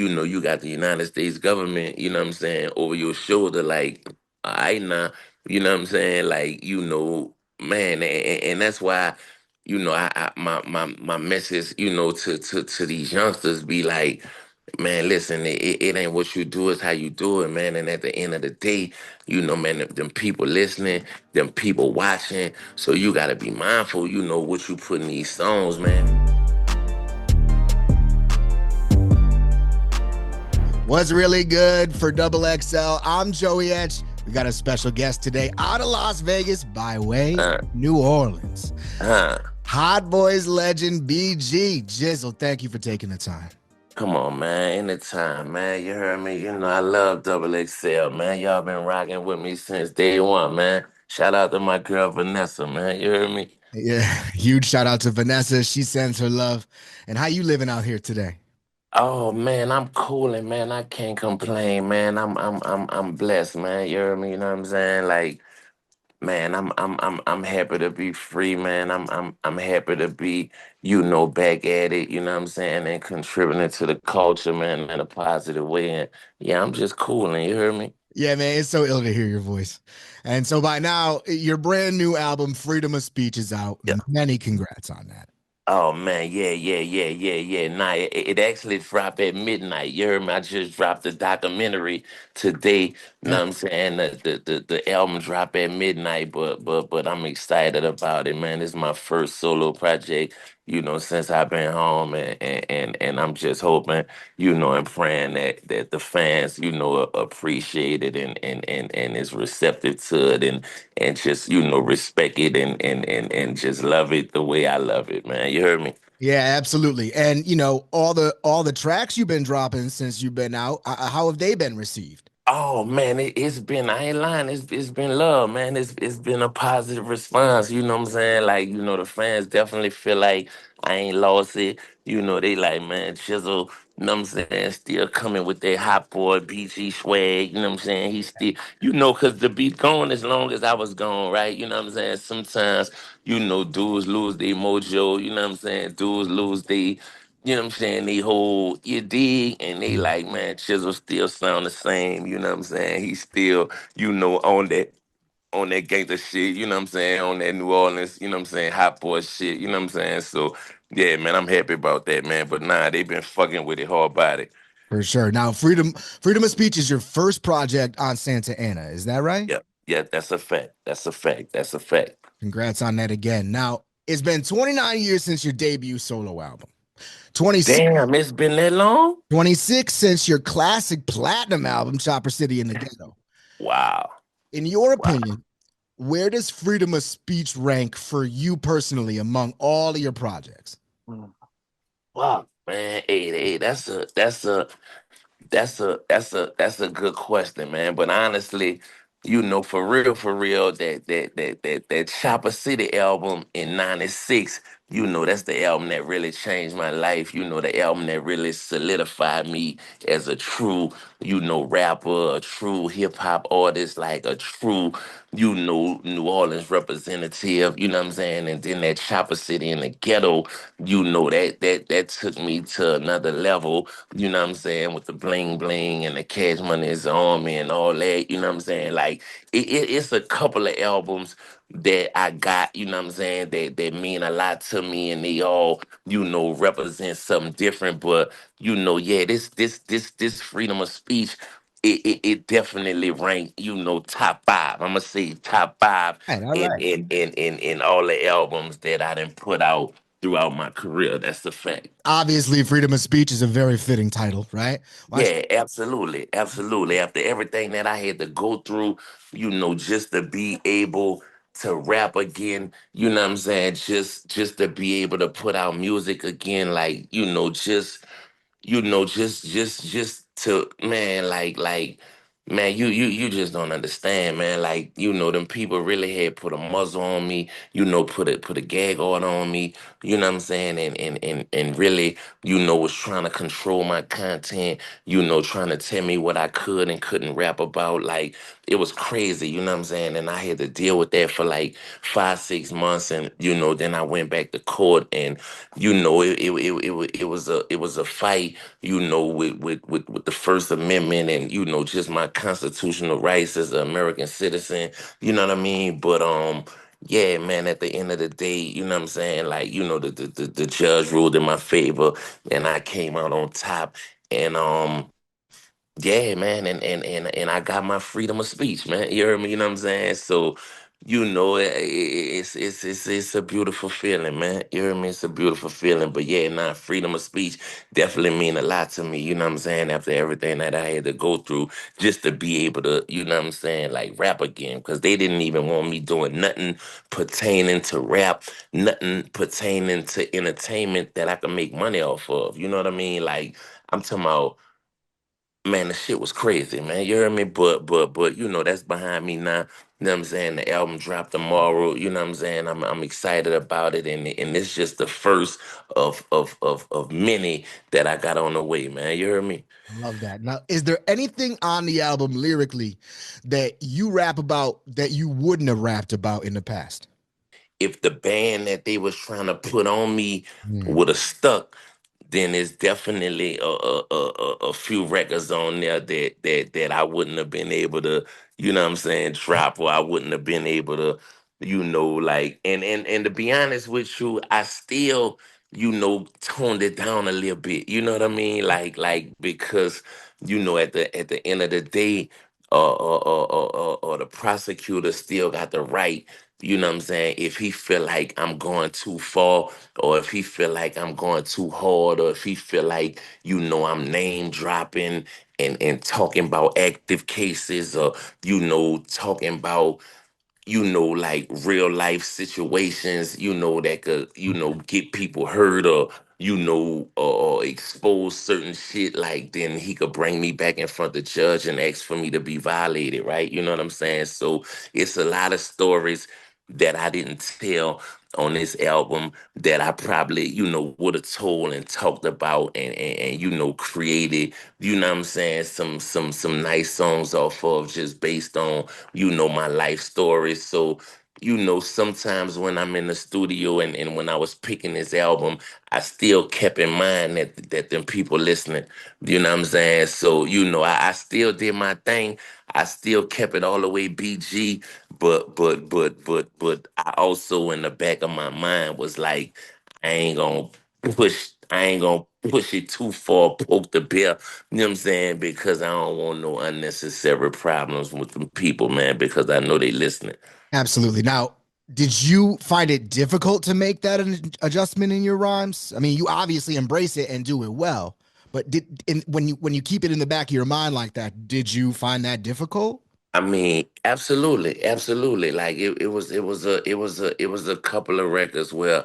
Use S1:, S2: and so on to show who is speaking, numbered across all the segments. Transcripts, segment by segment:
S1: you got the United States government, you know what I'm saying, over your shoulder, like, all right now, you know what I'm saying, like, man, and that's why, my message, to these youngsters be like, man, listen, it ain't what you do, it's how you do it, man. And at the end of the day, man, them people listening, them people watching. So you gotta be mindful, what you put in these songs, man.
S2: What's really good for Double XL? I'm Joey Etch. We got a special guest today out of Las Vegas by way
S1: Uh,
S2: New Orleans.
S1: uh,
S2: Hot Boys legend BG. Jizzle, thank you for taking the time.
S1: Come on, man. Anytime, man. You heard me. I love Double XL, man. Y'all been rocking with me since day one, man. Shout out to my girl Vanessa, man. You heard me?
S2: Yeah, huge shout out to Vanessa. She sends her love. And how you living out here today?
S1: Oh man, I'm cooling, man. I can't complain, man. I'm blessed, man. You heard me? You know what I'm saying? Like, man, I'm happy to be free, man. I'm happy to be, back at it, you know what I'm saying, and contributing to the culture, man, in a positive way. And yeah, I'm just cooling, you heard me?
S2: Yeah, man, it's so ill to hear your voice. And so by now, your brand new album, Freedom of Speech, is out.
S1: Yeah.
S2: Many congrats on that.
S1: Oh man, yeah. Nah, it actually dropped at midnight. You heard me? I just dropped the documentary today. You know
S2: Yeah.
S1: what I'm saying? The album dropped at midnight, but I'm excited about it, man. It's my first solo project, since I've been home, and I'm just hoping, and praying that the fans, appreciate it and is receptive to it and just respect it and just love it the way I love it, man. You heard me?
S2: Yeah, absolutely. And all the tracks you've been dropping since you've been out, how have they been received?
S1: Oh man, it's been, I ain't lying, it's been love, man. It's been a positive response, you know what I'm saying? Like, the fans definitely feel like I ain't lost it. They like, man, Chisel, you know what I'm saying, still coming with that hot boy BG swag, you know what I'm saying? He still, cause the beat going as long as I was gone, right? You know what I'm saying? Sometimes, dudes lose their mojo, you know what I'm saying? Dudes lose their, what I'm saying, they hold you dig and they like, man, Chisel still sound the same, you know what I'm saying? He's still, on that gangster shit, you know what I'm saying, on that New Orleans, you know what I'm saying, hot boy shit, you know what I'm saying? So yeah, man, I'm happy about that, man. But nah, they been fucking with it hard body.
S2: For sure. Now, Freedom of Speech is your first project on Santa Ana. Is that right?
S1: Yeah, yeah, that's a fact. That's a fact. That's a fact.
S2: Congrats on that again. Now, it's been 29 years since your debut solo album. 26,
S1: Damn, it's been that long?
S2: 26 since your classic platinum album, Chopper City in the Ghetto.
S1: Wow.
S2: In your
S1: Wow.
S2: opinion, where does Freedom of Speech rank for you personally among all of your projects?
S1: Wow, man. Hey, that's a good question, man. But honestly, for real, that Chopper City album in '96, that's the album that really changed my life. The album that really solidified me as a true, rapper, a true hip hop artist, like a true, New Orleans representative. You know what I'm saying? And then that Chopper City in the Ghetto, that took me to another level, you know what I'm saying, with the bling bling and the cash money is on me and all that, you know what I'm saying? Like it's a couple of albums that I got, you know what I'm saying, that mean a lot to me and they all, represent something different. But yeah, this freedom of speech, it definitely ranked, top five. I'm gonna say top five
S2: All right, all
S1: in
S2: right.
S1: in all the albums that I done put out throughout my career. That's the fact.
S2: Obviously, Freedom of Speech is a very fitting title, right? Watch.
S1: Yeah, absolutely. Absolutely. After everything that I had to go through, just to be able to rap again, you know what I'm saying? Just to be able to put out music again, like, just to, man, like, Man, you just don't understand, man. Like, them people really had put a muzzle on me, put a gag order on me, you know what I'm saying? And really, was trying to control my content, trying to tell me what I could and couldn't rap about. Like, it was crazy, you know what I'm saying? And I had to deal with that for like 5, 6 months. And, then I went back to court and, it was a fight, with the First Amendment and just my constitutional rights as an American citizen. You know what I mean? But yeah, man. At the end of the day, you know what I'm saying? Like, the judge ruled in my favor, and I came out on top. And yeah, man, and I got my freedom of speech, man. You heard me? You know what I'm saying? So, it's a beautiful feeling, man. You heard me? It's a beautiful feeling. But yeah, freedom of speech definitely mean a lot to me. You know what I'm saying? After everything that I had to go through, just to be able to, you know what I'm saying, like rap again, because they didn't even want me doing nothing pertaining to rap, nothing pertaining to entertainment that I could make money off of. You know what I mean? Like, I'm talking about. Man, the shit was crazy, man. You heard me? But that's behind me now. You know what I'm saying? The album dropped tomorrow. You know what I'm saying? I'm excited about it, and it's just the first of many that I got on the way, man. You heard me?
S2: I love that. Now, is there anything on the album lyrically that you rap about that you wouldn't have rapped about in the past?
S1: If the band that they was trying to put on me
S2: Hmm.
S1: would have stuck, then it's definitely a few records on there that I wouldn't have been able to, drop, or I wouldn't have been able to, like, and to be honest with you, I still, toned it down a little bit. You know what I mean? Like because, at the end of the day, or the prosecutor still got the right, you know what I'm saying? If he feel like I'm going too far, or if he feel like I'm going too hard, or if he feel like, I'm name dropping and talking about active cases, or, talking about, like real life situations, that could, get people hurt, or, or expose certain shit, like then he could bring me back in front of the judge and ask for me to be violated, right? You know what I'm saying? So it's a lot of stories that I didn't tell on this album that I probably, would have told and talked about, and created, what I'm saying, some nice songs off of, just based on, my life story. So, sometimes when I'm in the studio, and when I was picking this album, I still kept in mind that them people listening. You know what I'm saying? So, I still did my thing. I still kept it all the way BG, but I also, in the back of my mind, was like, I ain't gonna I ain't gonna push it too far, poke the bear, you know what I'm saying? Because I don't want no unnecessary problems with them people, man, because I know they listening.
S2: Absolutely. Now, did you find it difficult to make that an adjustment in your rhymes? I mean, you obviously embrace it and do it well, but when you keep it in the back of your mind like that, did you find that difficult?
S1: I mean, absolutely, absolutely. Like, it was a couple of records where,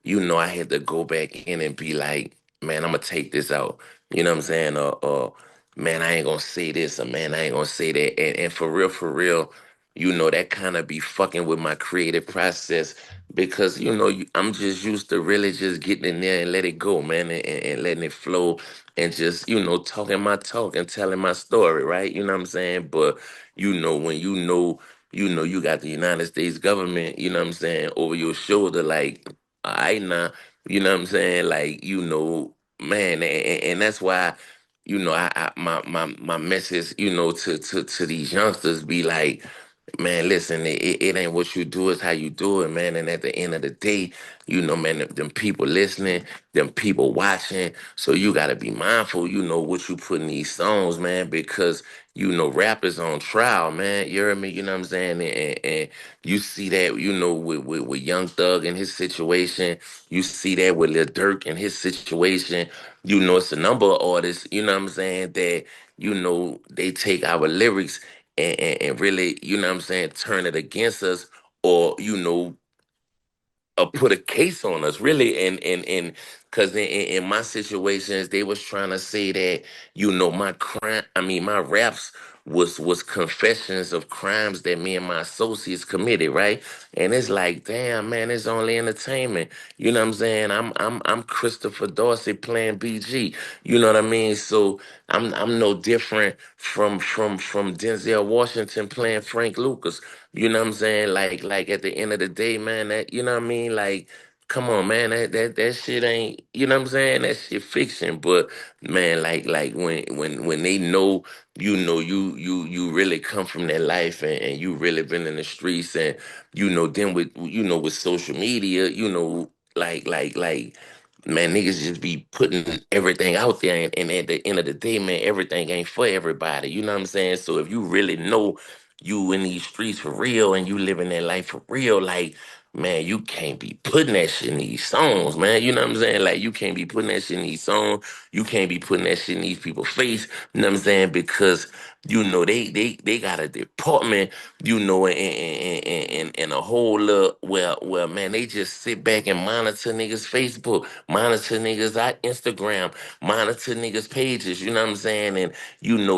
S1: I had to go back in and be like, man, I'm gonna take this out. You know what I'm saying? Or man, I ain't gonna say this, or man, I ain't gonna say that. And for real, that kind of be fucking with my creative process, because I'm just used to really just getting in there and let it go, man, and letting it flow, and just talking my talk and telling my story, right? You know what I'm saying? But when you got the United States government, you know what I'm saying, over your shoulder, like, I now, you know what I'm saying? Like, man, and that's why, my message, to these youngsters be like, man, listen, it ain't what you do, it's how you do it, man. And at the end of the day, man, them people listening, them people watching. So you gotta be mindful, what you put in these songs, man, because rap is on trial, man. You hear me? You know what I'm saying? And you see that, with Young Thug and his situation. You see that with Lil Durk and his situation. It's a number of artists, you know what I'm saying, that, they take our lyrics and really, you know what I'm saying, turn it against us, or, put a case on us, really. And because in my situations, they was trying to say that, my crime, I mean, my raps was confessions of crimes that me and my associates committed, right? And it's like, damn, man, it's only entertainment. You know what I'm saying? I'm Christopher Dorsey playing BG. You know what I mean? So I'm no different from Denzel Washington playing Frank Lucas. You know what I'm saying? Like at the end of the day, man, that you know what I mean? Like, come on, man, that shit ain't, you know what I'm saying? That shit fiction. But man, like when they know, you really come from that life, and you really been in the streets, and then with social media, like man, niggas just be putting everything out there, and at the end of the day, man, everything ain't for everybody. You know what I'm saying? So if you really know you in these streets for real, and you living that life for real, like, man, you can't be putting that shit in these songs, man. You know what I'm saying? Like, you can't be putting that shit in these songs. You can't be putting that shit in these people's face. You know what I'm saying? Because they got a department, and a whole lot, well, man, they just sit back and monitor niggas Facebook, monitor niggas Instagram, monitor niggas pages. You know what I'm saying? And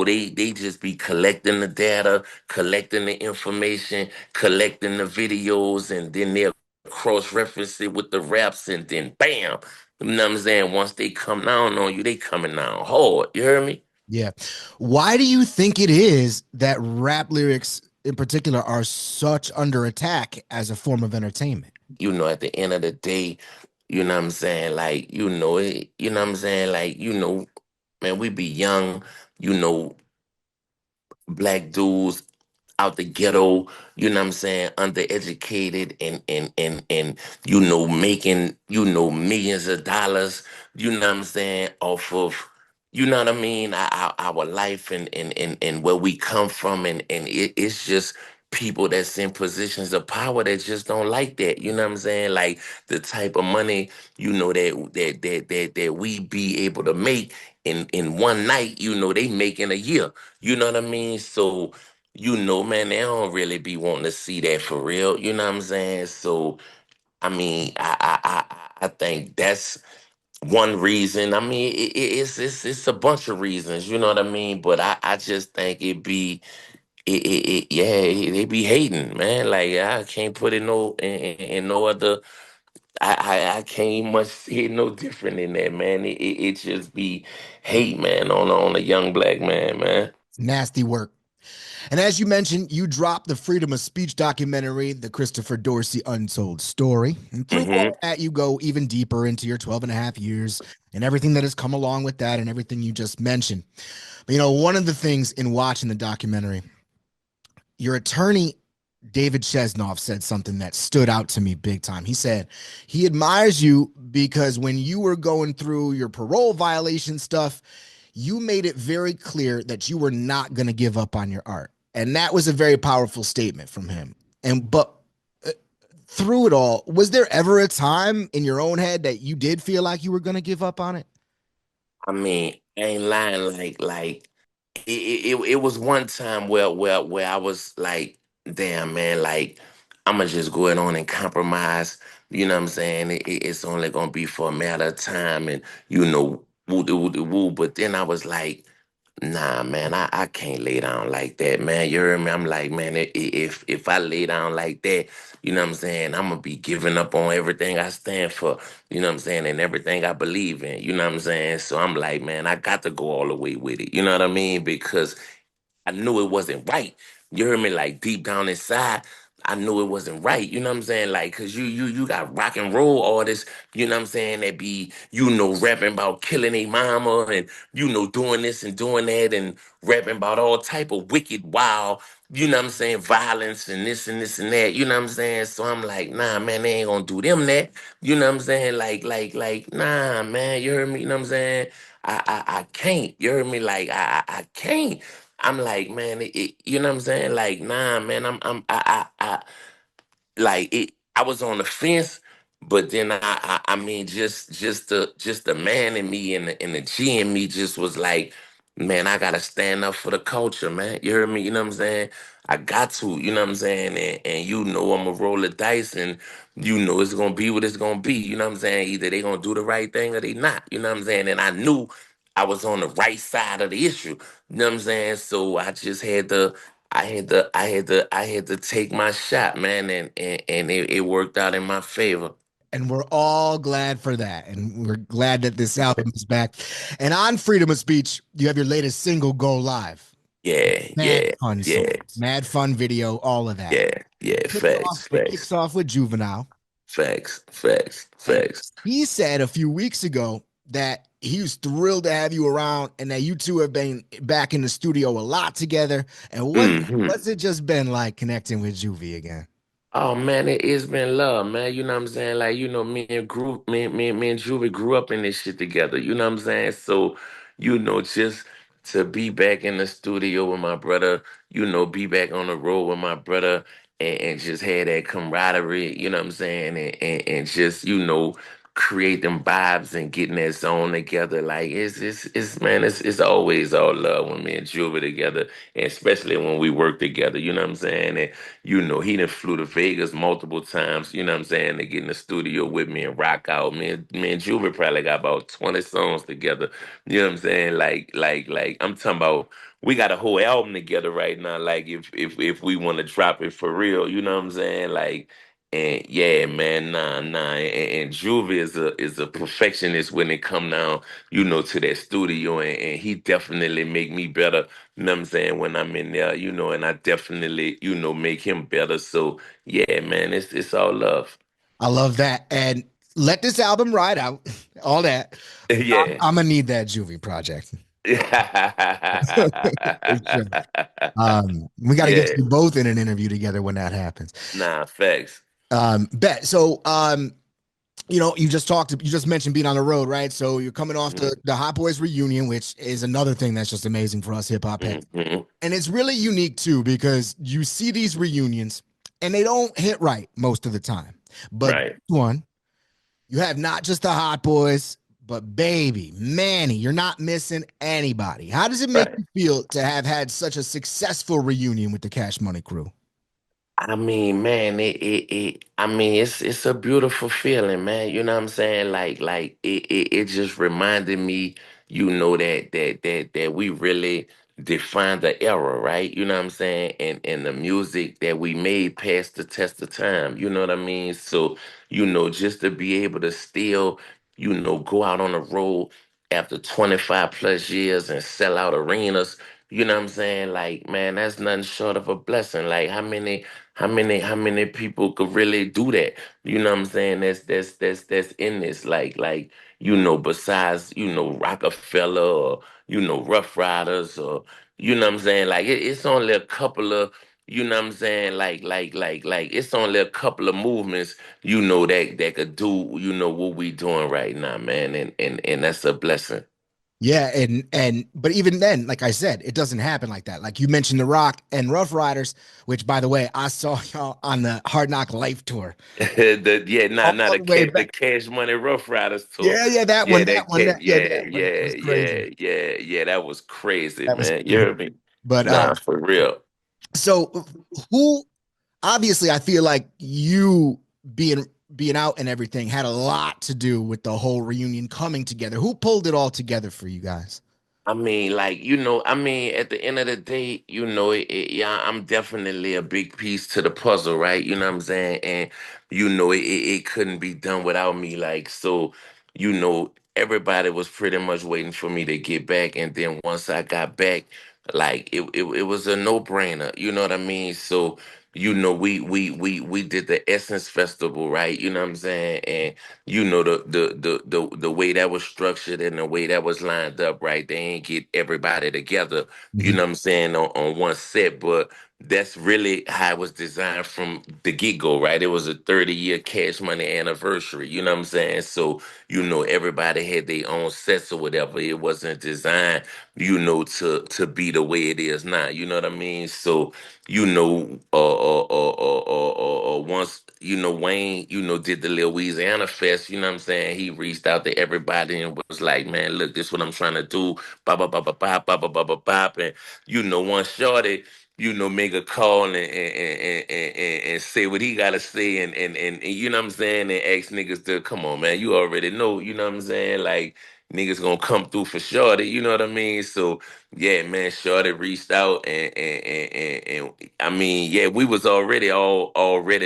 S1: they just be collecting the data, collecting the information, collecting the videos, and then they'll cross reference it with the raps, and then bam. You know what I'm saying? Once they come down on you, they coming down hard. You heard me?
S2: Yeah. Why do you think it is that rap lyrics in particular are such under attack as a form of entertainment?
S1: At the end of the day, you know what I'm saying? Like, you know what I'm saying? Like, man, we be young, you know, black dudes out the ghetto, you know what I'm saying, undereducated, and making, millions of dollars, you know what I'm saying, off of, you know what I mean, our life, and where we come from, and it's just people that's in positions of power that just don't like that. You know what I'm saying? Like, the type of money, that we be able to make in one night, they make in a year. You know what I mean? So, man, they don't really be wanting to see that for real. You know what I'm saying? So, I mean, I think that's one reason. I mean, it's a bunch of reasons. You know what I mean? But I just think yeah, they be hating, man. Like, I can't put it in no other. I can't much see it no different than that, man. It just be hate, man, on a young black man, man.
S2: It's nasty work. And as you mentioned, you dropped the freedom of speech documentary, The Christopher Dorsey Untold Story. And through all
S1: Hmm.
S2: that, you go even deeper into your 12 and a half years and everything that has come along with that and everything you just mentioned. But one of the things in watching the documentary, your attorney David Chesnoff said something that stood out to me big time. He said he admires you because when you were going through your parole violation stuff, you made it very clear that you were not going to give up on your art. And that was a very powerful statement from him. But uh, through it all, was there ever a time in your own head that you did feel like you were going to give up on it?
S1: I mean, I ain't lying. Like it was one time where I was like, damn, man, like, I'ma just go ahead on and compromise. You know what I'm saying? It's only gonna be for a matter of time, and woo woo woo woo. But then I was like, nah, man, I can't lay down like that, man. You heard me? I'm like, man, if I lay down like that, you know what I'm saying, I'm gonna be giving up on everything I stand for, you know what I'm saying, and everything I believe in, you know what I'm saying? So I'm like, man, I got to go all the way with it. You know what I mean? Because I knew it wasn't right. You heard me? Like, deep down inside, I knew it wasn't right. You know what I'm saying? Like, cause you got rock and roll artists, you know what I'm saying, that be, rapping about killing a mama, and, doing this and doing that, and rapping about all type of wicked, wild, you know what I'm saying, violence, and this and that. You know what I'm saying? So I'm like, nah, man, they ain't gonna do them that. You know what I'm saying? Like, nah, man, you heard me? You know what I'm saying? I can't. You heard me? Like, I can't. I'm like, man, you know what I'm saying? Like, nah, man, like, I was on the fence, but then I mean, just the man in me, and the G in me just was like, man, I gotta stand up for the culture, man. You heard me? You know what I'm saying? I got to, you know what I'm saying? And I'm gonna roll the dice, and it's gonna be what it's gonna be. You know what I'm saying? Either they gonna do the right thing or they not. You know what I'm saying? And I knew I was on the right side of the issue. You know what I'm saying? So I just had to I had to take my shot, man, and it worked out in my favor.
S2: And we're all glad for that. And we're glad that this album is back. And on Freedom of Speech, you have your latest single, Go Live.
S1: Yeah,
S2: Mad
S1: yeah,
S2: fun song,
S1: yeah,
S2: mad fun video, all of that.
S1: yeah, yeah.
S2: Kicks off,
S1: Facts,
S2: it kicks
S1: facts,
S2: off with Juvenile.
S1: facts, facts,
S2: And
S1: facts.
S2: he said a few weeks ago that he was thrilled to have you around and that you two have been back in the studio a lot together. And
S1: Hmm.
S2: what's it just been like connecting with Juvie again?
S1: Oh man, it's been love, man. You know what I'm saying? Like, me and Juvie grew up in this shit together. You know what I'm saying? So, just to be back in the studio with my brother, be back on the road with my brother and just have that camaraderie, you know what I'm saying? And just, create them vibes and getting that zone together. Like it's man, it's always all love when me and Juvie together, and especially when we work together, you know what I'm saying? He done flew to Vegas multiple times, you know what I'm saying, to get in the studio with me and rock out. Me and Juve probably got about 20 songs together. You know what I'm saying? Like I'm talking about we got a whole album together right now. Like if we want to drop it for real, you know what I'm saying? Like and yeah, man, nah. And Juve is a perfectionist when it come down, to that studio and he definitely make me better, you know what I'm saying, when I'm in there, and I definitely, make him better. So yeah, man, it's all love.
S2: I love that. And let this album ride out, all that. But
S1: Yeah.
S2: I'm gonna need that Juvie project. For sure. We got to get
S1: Yeah.
S2: you both in an interview together when that happens.
S1: Nah, facts.
S2: Bet. So, you just mentioned being on the road, right? So you're coming off
S1: Hmm.
S2: the Hot Boys reunion, which is another thing that's just amazing for us hip hop heads.
S1: Hmm.
S2: And it's really unique too, because you see these reunions and they don't hit right most of the time. But
S1: Right.
S2: this one, you have not just the Hot Boys, but baby, Manny, you're not missing anybody. How does it make
S1: Right.
S2: you feel to have had such a successful reunion with the Cash Money crew?
S1: I mean, man, I mean, it's a beautiful feeling, man. You know what I'm saying? Like it just reminded me, that we really defined the era, right? You know what I'm saying? And the music that we made passed the test of time. You know what I mean? So, just to be able to still, go out on the road after 25 plus years and sell out arenas. You know what I'm saying? Like, man, that's nothing short of a blessing. Like, how many people could really do that? You know what I'm saying? That's in this. Besides, Rockefeller or, Rough Riders or, what I'm saying? Like it's only a couple of, what I'm saying? Like it's only a couple of movements, that could do, what we doing right now, man. And that's a blessing.
S2: Yeah, and but even then, like I said, it doesn't happen like that. Like you mentioned The Rock and Rough Riders, which by the way, I saw y'all on the Hard Knock Life tour
S1: Yeah,
S2: all
S1: not
S2: the way
S1: the
S2: back.
S1: Cash Money Rough Riders tour.
S2: Yeah, that
S1: Yeah,
S2: one, that one, that one. It was crazy.
S1: yeah. That was crazy,
S2: That was
S1: man. You
S2: crazy.
S1: heard me?
S2: But
S1: Nah, for real.
S2: so who obviously I feel like you being being out and everything had a lot to do with the whole reunion coming together. Who pulled it all together for you guys?
S1: I mean, at the end of the day, yeah, I'm definitely a big piece to the puzzle, right? You know what I'm saying? And, it couldn't be done without me. Like, so, everybody was pretty much waiting for me to get back. And then once I got back, like, it was a no-brainer. You know what I mean? So, we did the Essence Festival, right? You know what I'm saying? And the way that was structured and the way that was lined up, right? They ain't get everybody together, you
S2: Mhm.
S1: know what I'm saying, on one set, but that's really how it was designed from the get-go, right? It was a 30-year Cash Money anniversary, you know what I'm saying? So, everybody had their own sets or whatever. It wasn't designed, to be the way it is now. You know what I mean? So, once, Wayne, did the Louisiana Fest, you know what I'm saying? He reached out to everybody and was like, man, look, this is what I'm trying to do. Bop, bop, bop, bop, bop, bop, bop, bop, bop, bop. And, once Shorty, make a call and say what he gotta say and you know what I'm saying, and ask niggas to come on, man. You already know, you know what I'm saying? Like, niggas gonna come through for Shorty. You know what I mean? So yeah, man, Shorty reached out and I mean, yeah, we was all ready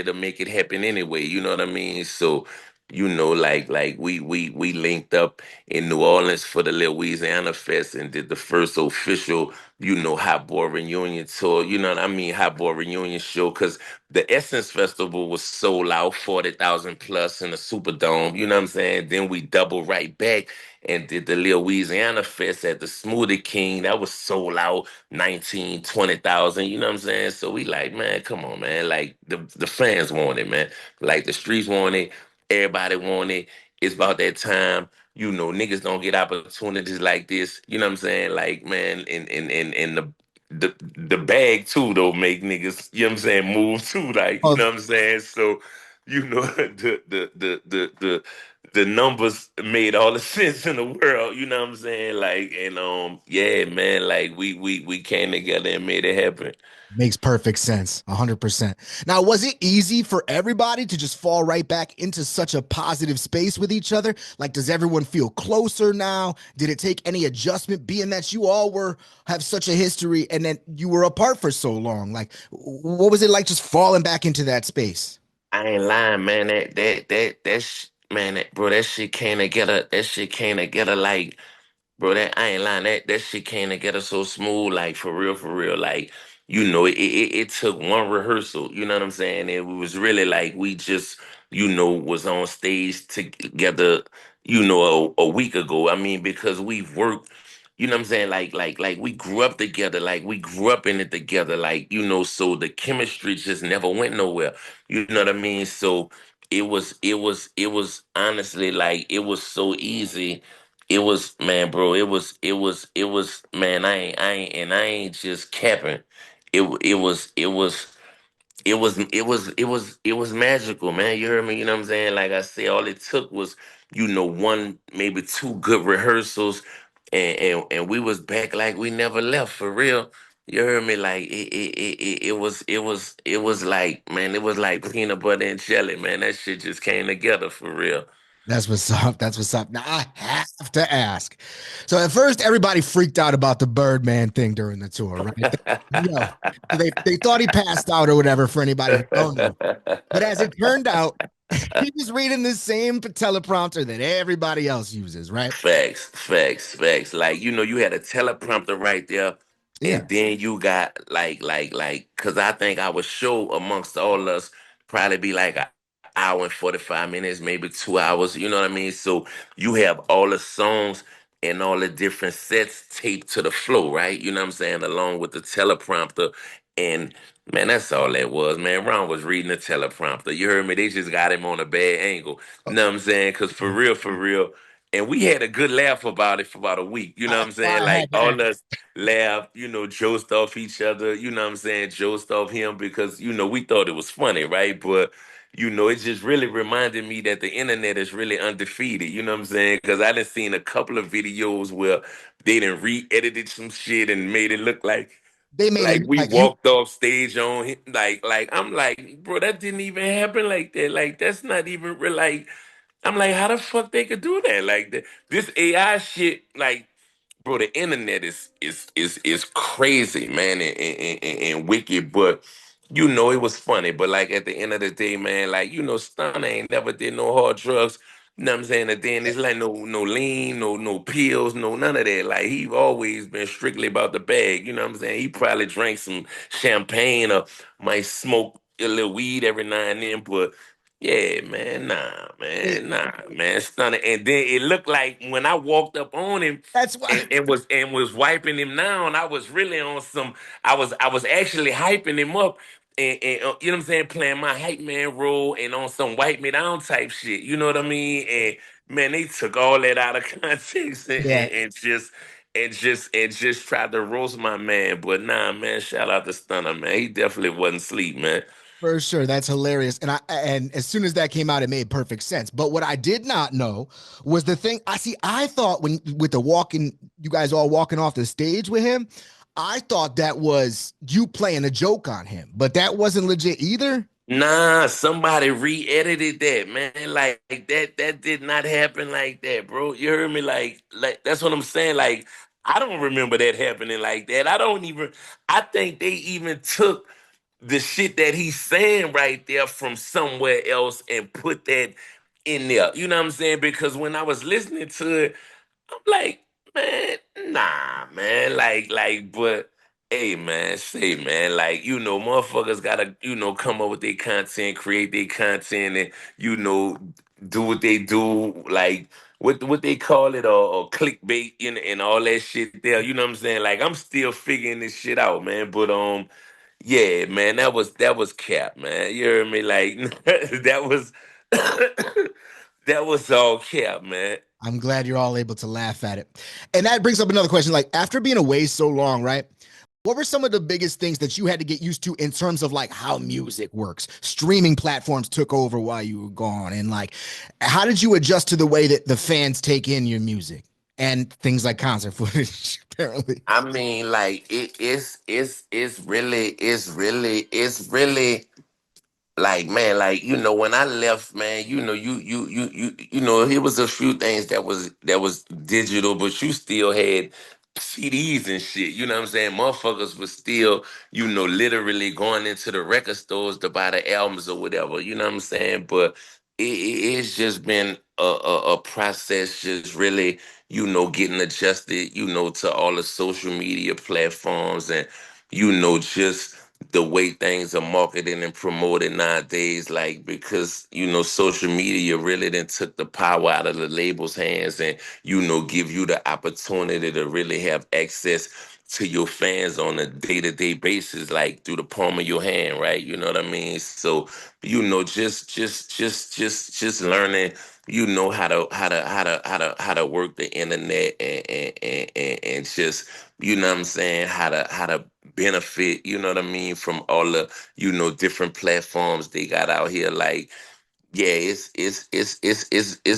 S1: to make it happen anyway. You know what I mean? So like we linked up in New Orleans for the Louisiana Fest and did the first official, Hot Boy reunion tour. You know what I mean? Hot Boy reunion show because the Essence Festival was sold out, 40,000 plus in the Superdome. You know what I'm saying? Then we double right back and did the Louisiana Fest at the Smoothie King. That was sold out, 19, 20,000. You know what I'm saying? So we like, man, come on, man. Like the fans want it, man. Like the streets want it. Everybody want it. It's about that time. Niggas don't get opportunities like this. You know what I'm saying? Like, man, and the bag too though make niggas, you know what I'm saying, move too. Like, you
S2: Well,
S1: know what I'm saying? So, the numbers made all the sense in the world, you know what I'm saying? Like, and yeah, man, like we came together and made it happen.
S2: makes perfect sense. 100%. Now, was it easy for everybody to just fall right back into such a positive space with each other? Like, does everyone feel closer now? Did it take any adjustment being that you all have such a history and then you were apart for so long? Like, what was it like just falling back into that space?
S1: I ain't lying, man. Man, bro, that shit came together. That shit came together like, bro, that I ain't lying. That shit came together so smooth, like for real, for real. Like, it took one rehearsal, you know what I'm saying? And it was really like we just, was on stage together, a week ago. I mean, because we've worked, you know what I'm saying? Like we grew up together, like we grew up in it together, like, so the chemistry just never went nowhere. You know what I mean? So it was honestly like it was so easy. It was, man, bro. It was, man. I ain't just capping. It was magical, man. You heard me. You know what I'm saying? Like I said, all it took was, one, maybe two good rehearsals, and we was back like we never left for real. You heard me? Like it was like, man, it was like peanut butter and jelly, man. That shit just came together for real.
S2: That's what's up. That's what's up. Now I have to ask. So at first, everybody freaked out about the Birdman thing during the tour, right? They thought he passed out or whatever. For anybody who don't know, but as it turned out, he was reading the same teleprompter that everybody else uses, right?
S1: Facts, facts, facts. Like, you had a teleprompter right there,
S2: Yeah.
S1: and then you got cause I think our show amongst all of us probably be like an hour and 45 minutes, maybe 2 hours, you know what I mean? So you have all the songs and all the different sets taped to the flow, right? You know what I'm saying? Along with the teleprompter. And man, that's all that was, man. Ron was reading the teleprompter. You heard me? They just got him on a bad angle. You know what I'm saying? Cause for real, and we had a good laugh about it for about a week. You know what I'm
S2: That's why
S1: saying?
S2: I
S1: Like
S2: had to
S1: all
S2: ask.
S1: of us laughed, joked off each other. You know what I'm saying? Joked off him because we thought it was funny, right? But it just really reminded me that the internet is really undefeated. You know what I'm saying? Because I done seen a couple of videos where they done re-edited some shit and made it look like
S2: They made it
S1: like
S2: look
S1: we
S2: like you.
S1: walked off stage on him. Like I'm like, bro, that didn't even happen like that. Like that's not even real. Like I'm like, how the fuck they could do that? Like this AI shit, like, bro, the internet is crazy, man, and wicked. But it was funny. But like at the end of the day, man, like Stunner ain't never did no hard drugs. You know what I'm saying? And then it's like no lean, no pills, no none of that. Like he always been strictly about the bag. You know what I'm saying? He probably drank some champagne or might smoke a little weed every now and then, but yeah, man, nah, man, Stunner. And then it looked like when I walked up on him
S2: That's why.
S1: and was wiping him down, I was really on some. I was actually hyping him up, and you know what I'm saying, playing my hype man role and on some wipe me down type shit. You know what I mean? And man, they took all that out of context and,
S2: Yeah,
S1: and, and just. And just tried to roast my man, but nah, man. Shout out to Stunner, man. He definitely wasn't asleep, man.
S2: for sure. That's hilarious. And as soon as that came out, it made perfect sense. But what I did not know was the thing I see. I thought when with the walking, you guys all walking off the stage with him, I thought that was you playing a joke on him, but that wasn't legit either.
S1: Nah, somebody re-edited that, man. Like that did not happen like that, bro. You heard me? Like that's what I'm saying. Like, I don't remember that happening like that. I think they even took the shit that he's saying right there from somewhere else and put that in there. You know what I'm saying? Because when I was listening to it, I'm like, man, nah, man. But hey, man, say, man, motherfuckers gotta, come up with their content, create their content, and do what they do, like what they call it, or clickbait, and all that shit there. You know what I'm saying? Like, I'm still figuring this shit out, man. But yeah, man, that was cap, man. You heard me? Like, that was that was all cap, man.
S2: I'm glad you're all able to laugh at it. And that brings up another question. Like, after being away so long, right? What were some of the biggest things that you had to get used to in terms of like how music works? Streaming platforms took over while you were gone. And like, how did you adjust to the way that the fans take in your music and things like concert footage, apparently?
S1: I mean, like it's really like, man, like, when I left, man, it was a few things that was digital, but you still had CDs and shit. You know what I'm saying? Motherfuckers was still, literally going into the record stores to buy the albums or whatever. You know what I'm saying? But it's just been a process, just really, getting adjusted, to all the social media platforms, and just the way things are marketed and promoted nowadays, like, because social media really then took the power out of the label's hands, and give you the opportunity to really have access to your fans on a day-to-day basis, like through the palm of your hand, right? You know what I mean? So, just learning, how to work the internet, and just, what I'm saying, how to benefit, what I mean, from all the, different platforms they got out here. Like, yeah, it's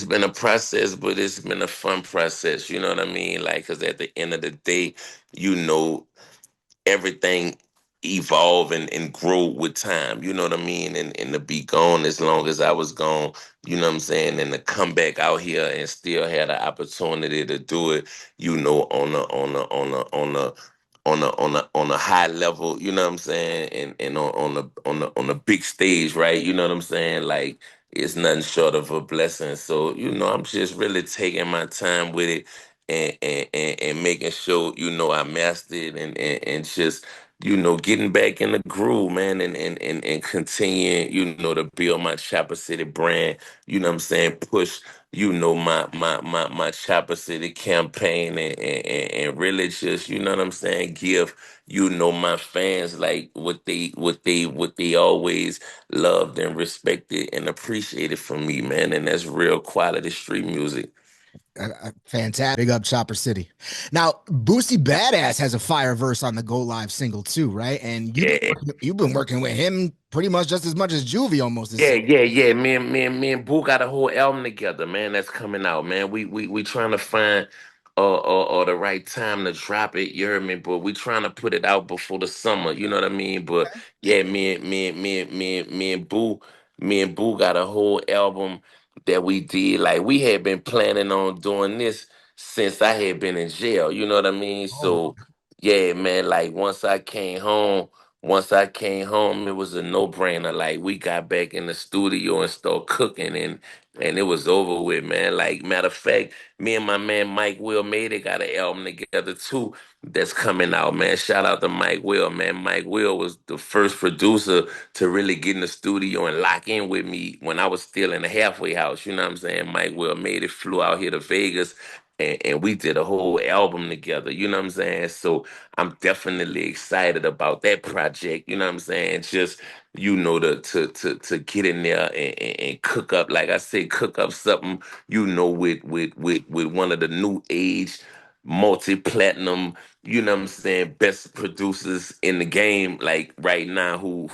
S1: been a process, but it's been a fun process. You know what I mean? Like, because at the end of the day, you know, everything evolve and grow with time. You know what I mean? And to be gone as long as I was gone, what I'm saying, and to come back out here and still had the opportunity to do it, on a high level, you know what I'm saying, and on a big stage, right? You know what I'm saying? Like, it's nothing short of a blessing. So, I'm just really taking my time with it, and making sure, I mastered, and just, getting back in the groove, man, and continuing, to build my Chopper City brand, you know what I'm saying, push, my Chopper City campaign, and really just, what I'm saying, give, my fans, like, what they always loved and respected and appreciated from me, man. And that's real quality street music.
S2: Fantastic. Big up Chopper City. Now, Boosie Badass has a fire verse on the Go Live single too, right? And
S1: Yeah.
S2: you've been working with him pretty much just as much as Juvie almost this
S1: Yeah,
S2: season.
S1: yeah, yeah. Me and Boo got a whole album together, man. That's coming out, man. We trying to find the right time to drop it. You heard me, but we trying to put it out before the summer. You know what I mean? But yeah, me and Boo got a whole album that we did. Like, we had been planning on doing this since I had been in jail. You know what I mean?
S2: Oh,
S1: So yeah, man. Like, once I came home, it was a no-brainer. Like, we got back in the studio and started cooking, and it was over with, man. Like, matter of fact, me and my man Mike Will made it, got an album together too that's coming out, man. Shout out to Mike Will, man. Mike Will was the first producer to really get in the studio and lock in with me when I was still in the halfway house. You know what I'm saying? Mike Will made it, flew out here to Vegas, and we did a whole album together. You know what I'm saying? So I'm definitely excited about that project. You know what I'm saying? Just, to get in there, and cook up, like I said, cook up something, with one of the new age multi-platinum, what I'm saying, best producers in the game, like, right now, who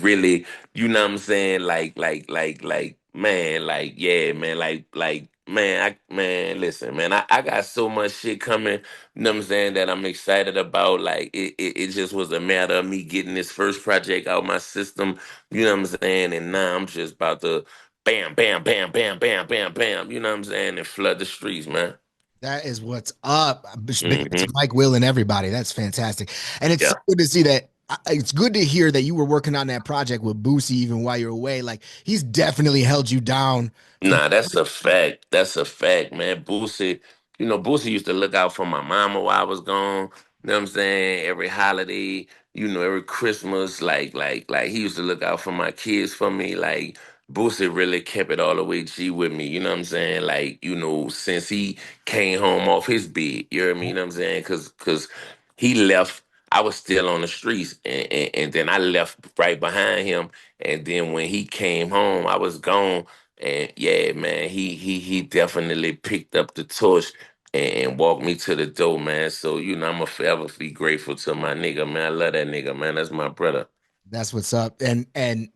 S1: really, what I'm saying, like, man, like, yeah, man, like, man, listen, man, I got so much shit coming, you know what I'm saying, that I'm excited about. Like it just was a matter of me getting this first project out my system, you know what I'm saying, and now I'm just about to bam, bam, bam, bam, bam, bam, bam, you know what I'm saying, and flood the streets, man.
S2: That is what's up. Big ups to
S1: Hmm.
S2: Mike, Will, and everybody. That's fantastic. And it's so
S1: Yeah.
S2: good to see that. It's good to hear that you were working on that project with Boosie even while you're away. Like he's definitely held you down for.
S1: Nah, that's a fact. That's a fact, man. Boosie, Boosie used to look out for my mama while I was gone. You know what I'm saying? Every holiday, every Christmas, like he used to look out for my kids for me. Like Boosie really kept it all the way G with me. You know what I'm saying? Like, since he came home off his bed, you hear me? You know what I'm saying? Cause he left, I was still on the streets, and then I left right behind him. And then when he came home, I was gone. And yeah, man, he definitely picked up the torch and walked me to the door, man. So, I'm gonna forever be grateful to my nigga, man. I love that nigga, man. That's my brother.
S2: That's what's up. And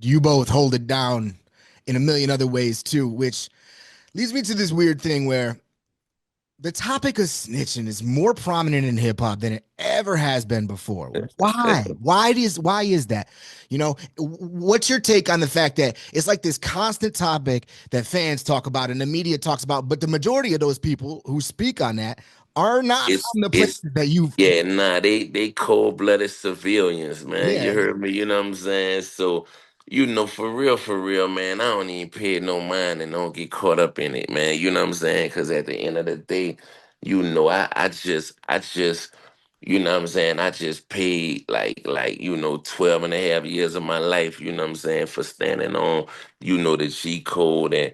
S2: you both hold it down in a million other ways too, which leads me to this weird thing where the topic of snitching is more prominent in hip hop than it ever has been before. Why? Why is that? What's your take on the fact that it's like this constant topic that fans talk about and the media talks about, but the majority of those people who speak on that are not
S1: It's
S2: from the places
S1: it's
S2: that you've.
S1: Yeah, nah, they cold blooded civilians, man. You
S2: Yeah,
S1: heard me, you know what I'm saying? So, for real, man, I don't even pay it no mind and don't get caught up in it, man. You know what I'm saying? Cause at the end of the day, I just, you know what I'm saying? I just paid like, 12 and a half years of my life, you know what I'm saying, for standing on, the G code and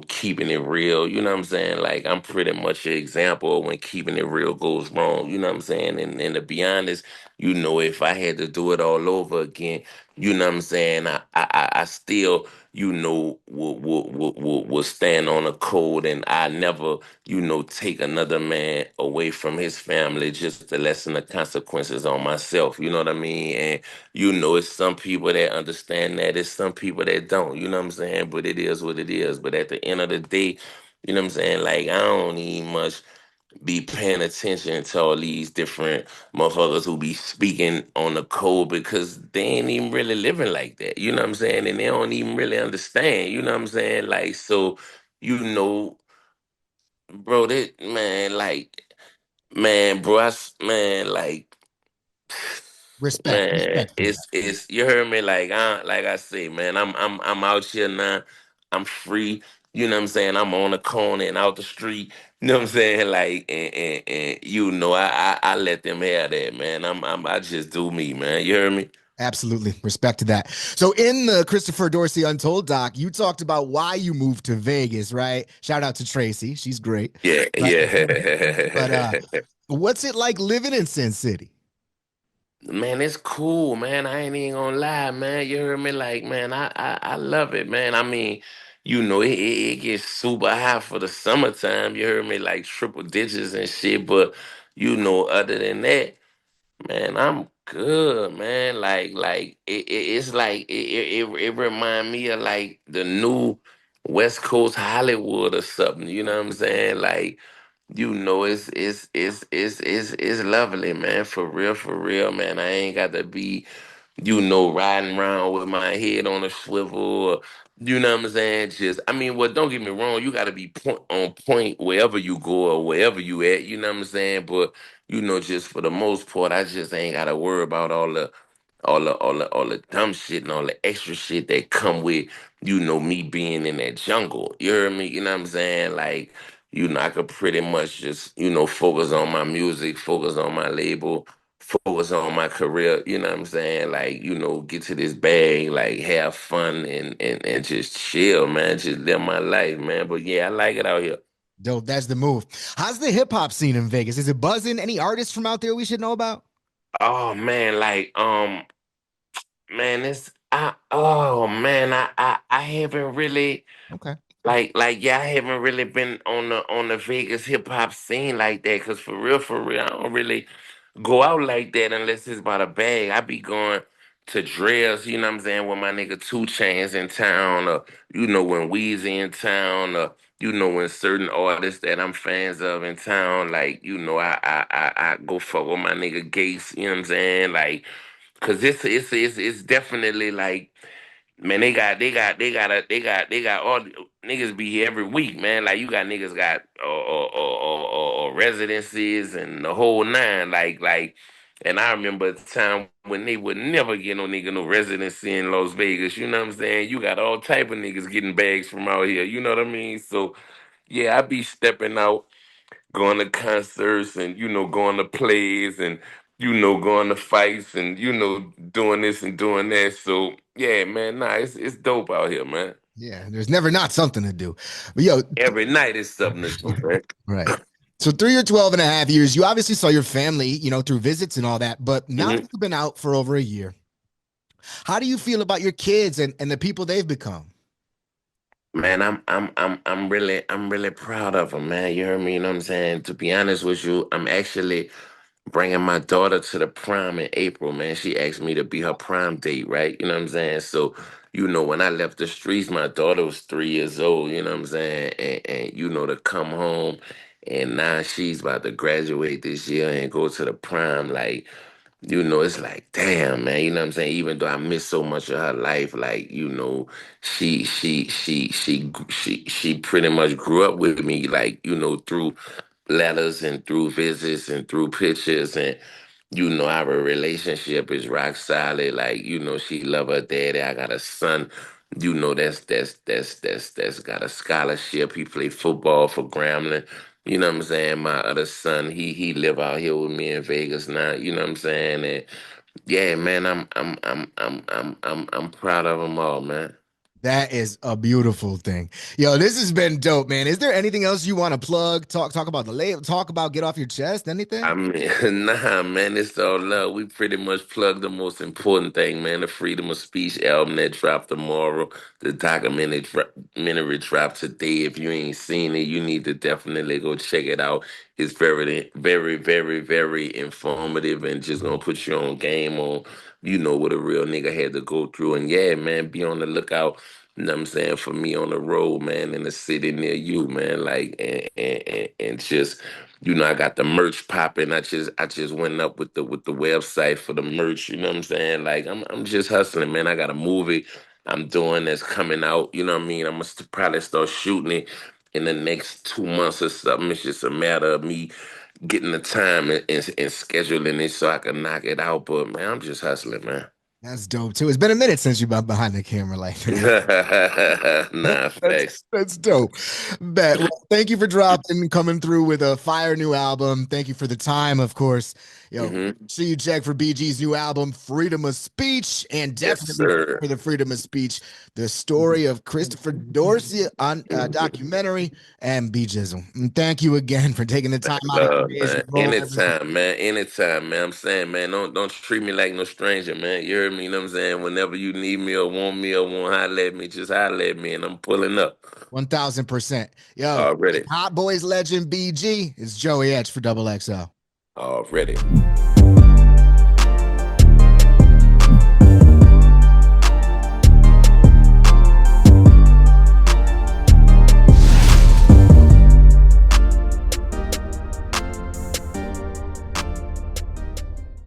S1: keeping it real. You know what I'm saying? Like I'm pretty much an example of when keeping it real goes wrong. You know what I'm saying? And to be honest, if I had to do it all over again, you know what I'm saying? I still, will stand on a code, and I never, take another man away from his family just to lessen the consequences on myself. You know what I mean? And it's some people that understand that. It's some people that don't. You know what I'm saying? But it is what it is. But at the end of the day, you know what I'm saying? Like I don't need much be paying attention to all these different motherfuckers who be speaking on the code because they ain't even really living like that. You know what I'm saying? And they don't even really understand. You know what I'm saying? Like so, you know, bro, that man, like, man, bro, man, like. Man,
S2: respect for that.
S1: it's you heard me like I say, man, I'm out here now. I'm free. You know what I'm saying? I'm on the corner and out the street. You know what I'm saying? Like and I let them have that, man. I just do me, man. You heard me?
S2: Absolutely. Respect to that. So in the Christopher Dorsey Untold doc, you talked about why you moved to Vegas, right? Shout out to Tracy. She's great.
S1: Yeah,
S2: But but
S1: yeah.
S2: what's it like living in Sin City?
S1: Man, it's cool, man. I ain't even gonna lie, man. You heard me? Like, man, I love it, man. I mean, it gets super hot for the summertime. You heard me? Like triple digits and shit. But other than that, man, I'm good, man. It's like it remind me of like the new West Coast Hollywood or something. You know what I'm saying? Like, it's lovely, man. For real, man. I ain't got to be, riding around with my head on a swivel. Or, you know what I'm saying? Just, I mean, well, don't get me wrong. You got to be on point wherever you go or wherever you at. You know what I'm saying? But just for the most part, I just ain't got to worry about all the dumb shit and all the extra shit that come with, me being in that jungle. You heard me? You know what I'm saying? Like, I could pretty much just, focus on my music, focus on my label, focus on my career, you know what I'm saying? Like, get to this bag, like have fun and just chill, man. Just live my life, man. But yeah, I like it out here.
S2: Dope, that's the move. How's the hip hop scene in Vegas? Is it buzzing? Any artists from out there we should know about?
S1: Oh man, man, oh man, I haven't really
S2: Okay.
S1: yeah, I haven't really been on the Vegas hip hop scene like that. Cause for real, I don't really go out like that unless it's about a bag. I be going to Dress, you know what I'm saying, with my nigga Two Chains in town, or when Weezy in town, or when certain artists that I'm fans of in town, like, I go fuck with my nigga Gates, you know what I'm saying? Like, cause it's definitely like, man, they got all niggas be here every week, man. Like, you got niggas got residencies and the whole nine. And I remember a time when they would never get no nigga no residency in Las Vegas. You know what I'm saying? You got all type of niggas getting bags from out here. You know what I mean? So yeah, I be stepping out, going to concerts, and going to plays, and going to fights, and doing this and doing that. So yeah, man, nah, it's dope out here, man.
S2: Yeah, there's never not something to do. But yo,
S1: Every night is something to do, man.
S2: right. So through your 12 and a half years, you obviously saw your family, through visits and all that. But now that
S1: Mhm.
S2: you've been out for over a year, how do you feel about your kids and the people they've become?
S1: Man, I'm really proud of them, man. You heard me, you know what I'm saying? To be honest with you, I'm actually bringing my daughter to the prom in April, man. She asked me to be her prom date, right? You know what I'm saying? So, when I left the streets, my daughter was 3 years old, you know what I'm saying? And to come home, and now she's about to graduate this year and go to the prom, like, it's like, damn, man, you know what I'm saying? Even though I missed so much of her life, like, she pretty much grew up with me, like, through letters and through visits and through pictures, and our relationship is rock solid. Like, she love her daddy. I got a son, that's got a scholarship. He play football for Grambling. You know what I'm saying? My other son, he live out here with me in Vegas now. You know what I'm saying? And yeah, man, I'm proud of them all, man.
S2: That is a beautiful thing. Yo, this has been dope, man. Is there anything else you want to plug? Talk about the label, talk about get off your chest,
S1: I
S2: anything?
S1: mean, nah, man, it's all love. We pretty much plugged the most important thing, man. The Freedom of Speech album that dropped tomorrow. The documentary dropped today. If you ain't seen it, you need to definitely go check it out. It's very, very, very, very informative, and just gonna put you on game on, what a real nigga had to go through. And yeah, man, be on the lookout. You know what I'm saying, for me on the road, man, in the city near you, man. Like, and just, I got the merch popping. I just went up with the website for the merch. You know what I'm saying? Like, I'm just hustling, man. I got a movie I'm doing that's coming out. You know what I mean? I'm gonna probably start shooting it in the next 2 months or something. It's just a matter of me getting the time and scheduling it so I can knock it out. But man, I'm just hustling, man.
S2: That's dope too. It's been a minute since you've been behind the camera like that.
S1: Nah,
S2: That's
S1: facts.
S2: that's dope. Bet. Well, thank you for dropping, coming through with a fire new album. Thank you for the time, of course. Yo,
S1: Hmm.
S2: see you check for BG's new album, Freedom of Speech, and
S1: Yes,
S2: definitely
S1: sir.
S2: for the Freedom of Speech, the story of Christopher Dorsey on documentary and B Jizzle. And thank you again for taking the time out of
S1: Love,
S2: your days
S1: man.
S2: to roll everything.
S1: Anytime, man. Anytime, man. I'm saying, man, don't treat me like no stranger, man. You heard me, you know what I'm saying? Whenever you need me or want to holler at me, just holler at me and I'm pulling up
S2: 1000%. Yo,
S1: already.
S2: Hot Boys legend BG is Joey Etch for Double XL.
S1: Already.